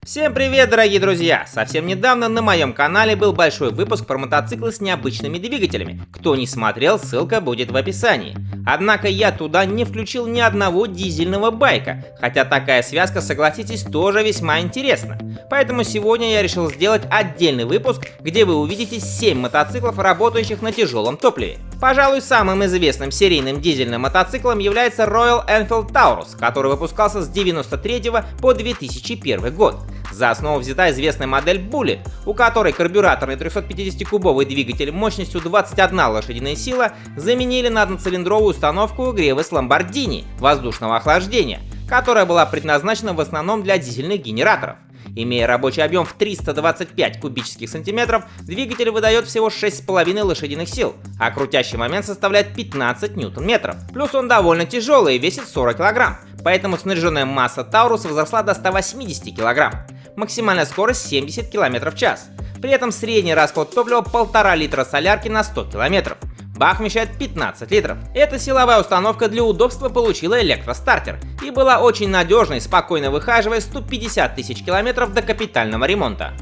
Всем привет, дорогие друзья! Совсем недавно на моем канале был большой выпуск про мотоциклы с необычными двигателями. Кто не смотрел, ссылка будет в описании. Однако я туда не включил ни одного дизельного байка, хотя такая связка, согласитесь, тоже весьма интересна. Поэтому сегодня я решил сделать отдельный выпуск, где вы увидите 7 мотоциклов, работающих на тяжелом топливе. Пожалуй, самым известным серийным дизельным мотоциклом является Royal Enfield Taurus, который выпускался с 1993 по 2001 год. За основу взята известная модель Bullet, у которой карбюраторный 350-кубовый двигатель мощностью 21 лошадиная сила заменили на одноцилиндровую установку Grevis Lamborghini воздушного охлаждения, которая была предназначена в основном для дизельных генераторов. Имея рабочий объем в 325 кубических сантиметров, двигатель выдает всего 6,5 лошадиных сил, а крутящий момент составляет 15 ньютон-метров. Плюс он довольно тяжелый и весит 40 килограмм, поэтому снаряженная масса Тауруса возросла до 180 килограмм. Максимальная скорость 70 км в час. При этом средний расход топлива 1,5 литра солярки на 100 км. Бак вмещает 15 литров. Эта силовая установка для удобства получила электростартер и была очень надежной, спокойно выхаживая 150 тысяч километров до капитального ремонта.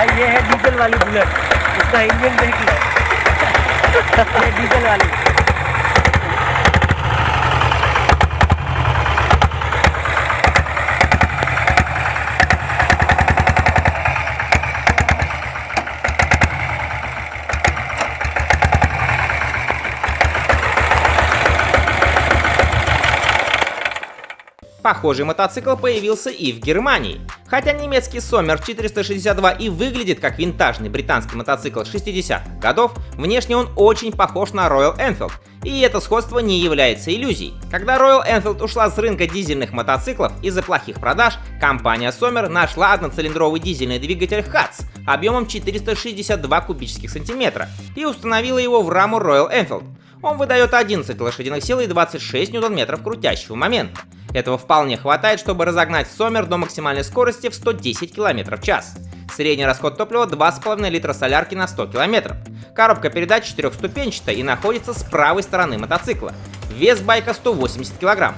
भाई ये है डीजल वाली बुलेट, इसका इंजन देख लो। ये डीजल वाली। Похожий мотоцикл появился и в Германии. Хотя немецкий Sommer 462 и выглядит как винтажный британский мотоцикл 60-х годов, внешне он очень похож на Royal Enfield, и это сходство не является иллюзией. Когда Royal Enfield ушла с рынка дизельных мотоциклов из-за плохих продаж, компания Sommer нашла одноцилиндровый дизельный двигатель Hatz объемом 462 кубических сантиметра и установила его в раму Royal Enfield. Он выдает 11 лошадиных сил и 26 ньютон-метров крутящего момента. Этого вполне хватает, чтобы разогнать Sommer до максимальной скорости в 110 км в час. Средний расход топлива 2,5 литра солярки на 100 км. Коробка передач четырехступенчатая и находится с правой стороны мотоцикла. Вес байка 180 кг.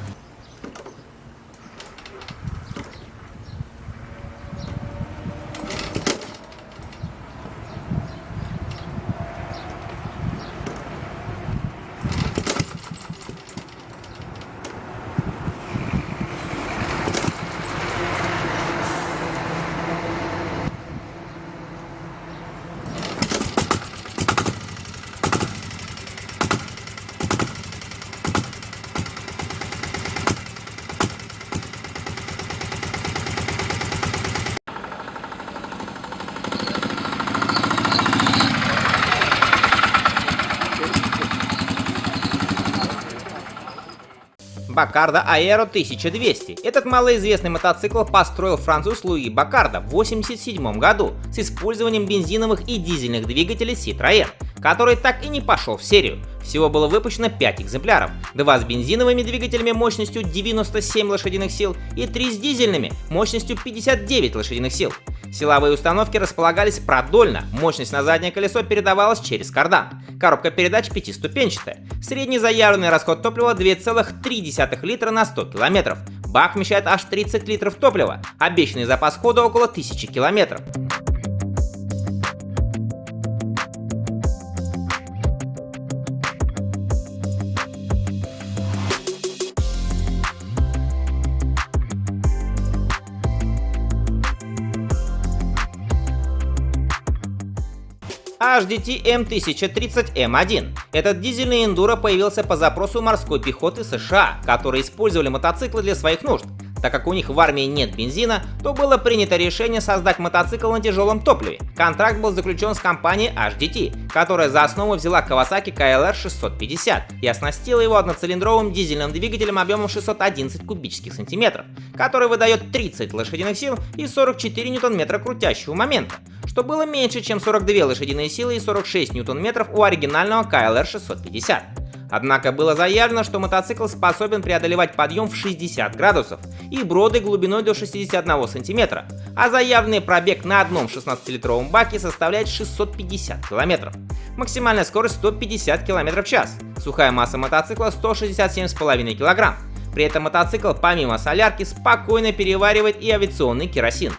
Бакарда Аэро 1200. Этот малоизвестный мотоцикл построил француз Луи Бакарда в 1987 году с использованием бензиновых и дизельных двигателей Citroën, который так и не пошел в серию. Всего было выпущено 5 экземпляров, 2 с бензиновыми двигателями мощностью 97 лошадиных сил и 3 с дизельными мощностью 59 лошадиных сил. Силовые установки располагались продольно, мощность на заднее колесо передавалась через кардан. Коробка передач 5-ступенчатая. Средний заявленный расход топлива 2,3 литра на 100 км. Бак вмещает аж 30 литров топлива, обещанный запас хода около 1000 км. HDT M1030M1. Этот дизельный эндуро появился по запросу морской пехоты США, которые использовали мотоциклы для своих нужд. Так как у них в армии нет бензина, то было принято решение создать мотоцикл на тяжелом топливе. Контракт был заключен с компанией HDT, которая за основу взяла Kawasaki KLR 650 и оснастила его одноцилиндровым дизельным двигателем объемом 611 кубических сантиметров, который выдает 30 лошадиных сил и 44 ньютон-метра крутящего момента, что было меньше, чем 42 лошадиные силы и 46 ньютон-метров у оригинального KLR 650. Однако было заявлено, что мотоцикл способен преодолевать подъем в 60 градусов и броды глубиной до 61 сантиметра, а заявленный пробег на одном 16-литровом баке составляет 650 километров. Максимальная скорость 150 км в час, сухая масса мотоцикла 167,5 кг. При этом мотоцикл помимо солярки спокойно переваривает и авиационный керосин.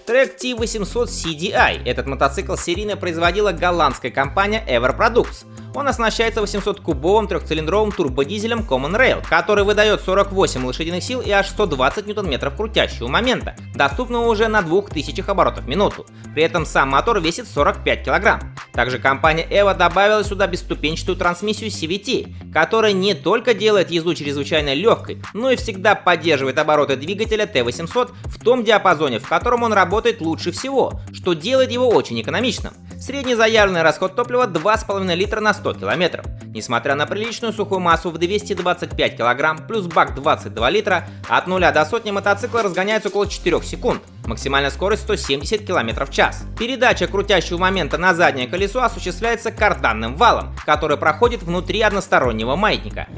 Трек T800 CDI. Этот мотоцикл серийно производила голландская компания Ever Products. Он оснащается 800-кубовым трехцилиндровым турбодизелем Common Rail, который выдает 48 лошадиных сил и аж 120 ньютон-метров крутящего момента, доступного уже на 2000 оборотов в минуту. При этом сам мотор весит 45 кг. Также компания EVA добавила сюда бесступенчатую трансмиссию CVT, которая не только делает езду чрезвычайно легкой, но и всегда поддерживает обороты двигателя T800 в том диапазоне, в котором он работает лучше всего, что делает его очень экономичным. Средний заявленный расход топлива 2,5 литра на 100 км. Несмотря на приличную сухую массу в 225 кг плюс бак 22 литра, от 0 до сотни мотоцикл разгоняется около 4 секунд. Максимальная скорость 170 км в час. Передача крутящего момента на заднее колесо осуществляется карданным валом, который проходит внутри одностороннего маятника.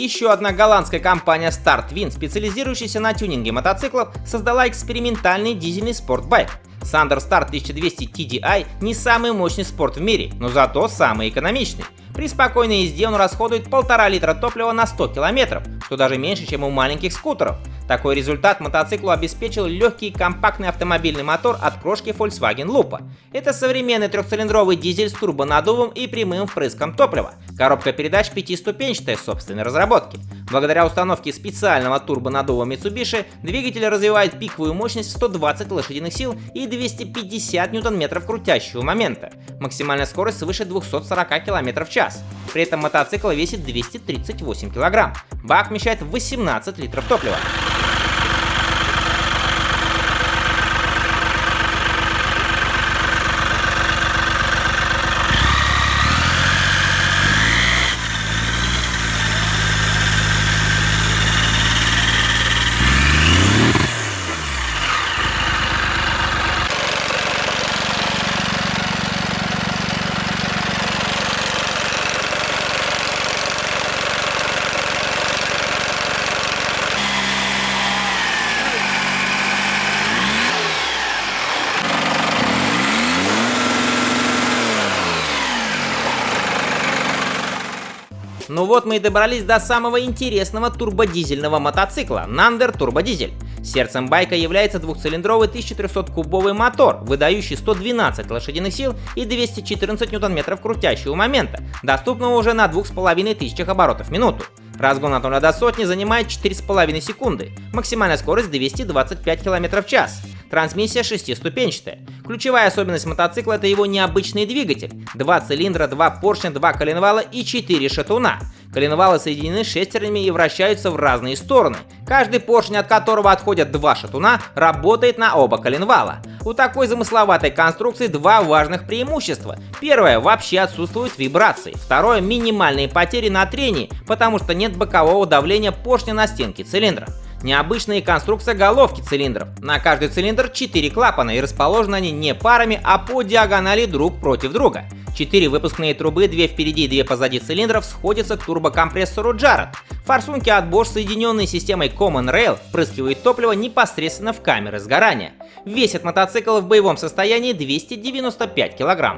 Еще одна голландская компания Star Twin, специализирующаяся на тюнинге мотоциклов, создала экспериментальный дизельный спортбайк. Thunder Star 1200 TDI не самый мощный спорт в мире, но зато самый экономичный. При спокойной езде он расходует 1,5 литра топлива на 100 км, что даже меньше, чем у маленьких скутеров. Такой результат мотоциклу обеспечил легкий и компактный автомобильный мотор от крошки Volkswagen Lupo. Это современный трехцилиндровый дизель с турбонаддувом и прямым впрыском топлива. Коробка передач пятиступенчатая собственной разработки. Благодаря установке специального турбонаддува Mitsubishi двигатель развивает пиковую мощность в 120 лошадиных сил и 250 ньютон-метров крутящего момента. Максимальная скорость свыше 240 км в час. При этом мотоцикл весит 238 кг. Бак вмещает 18 литров топлива. Ну вот мы и добрались до самого интересного турбодизельного мотоцикла Nander Турбодизель. Сердцем байка является двухцилиндровый 1300-кубовый мотор, выдающий 112 лошадиных сил и 214 ньютон-метров крутящего момента, доступного уже на 2500 оборотов в минуту. Разгон от 0 до сотни занимает 4,5 секунды, максимальная скорость 225 км в час. Трансмиссия 6-ступенчатая. Ключевая особенность мотоцикла — это его необычный двигатель. 2 цилиндра, 2 поршня, 2 коленвала и 4 шатуна. Коленвалы соединены шестернями и вращаются в разные стороны. Каждый поршень, от которого отходят 2 шатуна, работает на оба коленвала. У такой замысловатой конструкции 2 важных преимущества. Первое — вообще отсутствуют вибрации. Второе — минимальные потери на трении, потому что нет бокового давления поршня на стенки цилиндра. Необычная конструкция головки цилиндров. На каждый цилиндр 4 клапана, и расположены они не парами, а по диагонали друг против друга. 4 выпускные трубы, 2 впереди и 2 позади цилиндров, сходятся к турбокомпрессору Jarrett. Форсунки от Bosch, соединенные системой Common Rail, впрыскивают топливо непосредственно в камеры сгорания. Весит мотоцикл в боевом состоянии 295 кг.